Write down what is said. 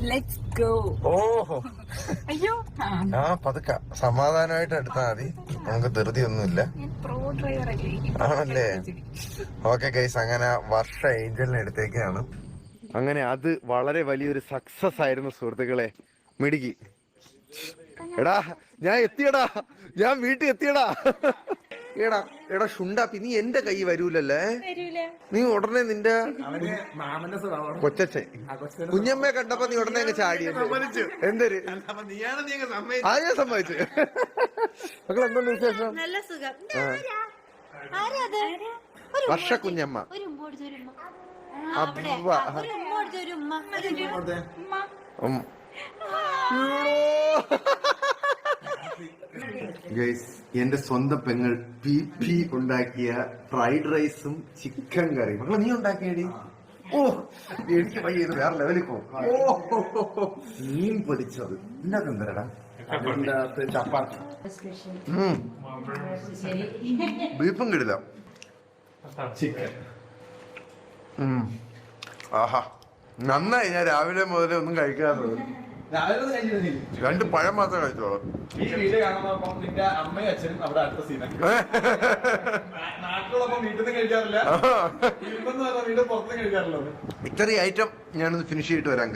Let's go. ഓഹോ, അയ്യോ, ആ പതുക്കെ സമാധാനമായിട്ട് എടുത്താൽ മതി, നമുക്ക് ധൃതി ഒന്നുമില്ല. പ്രോ ഡ്രൈവർ അല്ലേ? ആണല്ലേ? ഓക്കെ ഗൈസ്, അങ്ങനെ വർഷ ഏഞ്ചലിനെ എടുത്തേക്കാണ്. അങ്ങനെ അത് വളരെ വലിയൊരു സക്സസ് ആയിരുന്നു സുഹൃത്തുക്കളെ. മിടുക്കി. എടാ ഞാൻ എത്തിയടാ, ഞാൻ വീട്ടിൽ എത്തിയടാ. എടാ എടാ ഷുണ്ടാപ്പി, നീ എന്റെ കൈ വരൂലല്ലേ? നീ ഉടനെ നിന്റെ കൊച്ചച്ഛൻ കുഞ്ഞമ്മയെ കണ്ടപ്പോ നീ ഉടനെ അങ്ങ് ചാടിയത് എന്തൊരു ആ ഞാൻ സമ്മതിച്ചു. മക്കൾ എന്തുണ്ട് വിശേഷം? നല്ല സുഖം. വർഷ കുഞ്ഞമ്മ. ഗൈസ്, എന്റെ സ്വന്തം പെങ്ങൾ പി ഉണ്ടാക്കിയ ഫ്രൈഡ് റൈസും ചിക്കൻ കറിയും. മക്കളെ നീ ഉണ്ടാക്കിയടി? ഓ എനിക്ക് വയ്യത് വേറെ ലെവലിൽ പോകും. ഓ മീൻ പൊരിച്ചത് ഇന്നത്തെ എന്തരടാ? ചപ്പാത്തി, ബീഫും കിടില്ല, ചിക്കൻ. ആഹാ നന്നായി. ഞാൻ രാവിലെ മുതലേ ഒന്നും കഴിക്കാറുള്ളത്, 2 പഴം മാത്രമേ കഴിച്ചോളൂ. ഈ വീഡിയോ കാണുന്നപ്പം നിന്റെ അമ്മയും അച്ഛനും അവിടെ അടുത്ത സീനാണ്. നാട്ടിലുള്ളപ്പം വീട്ടിൽ നിന്ന് കഴിക്കാറില്ല, വീട്ടിൽ പുറത്തുനിന്ന് കഴിക്കാറില്ല. ഇത്രയും ഐറ്റം ഞാനൊന്ന് ഫിനിഷ് ചെയ്തിട്ട് വരാം.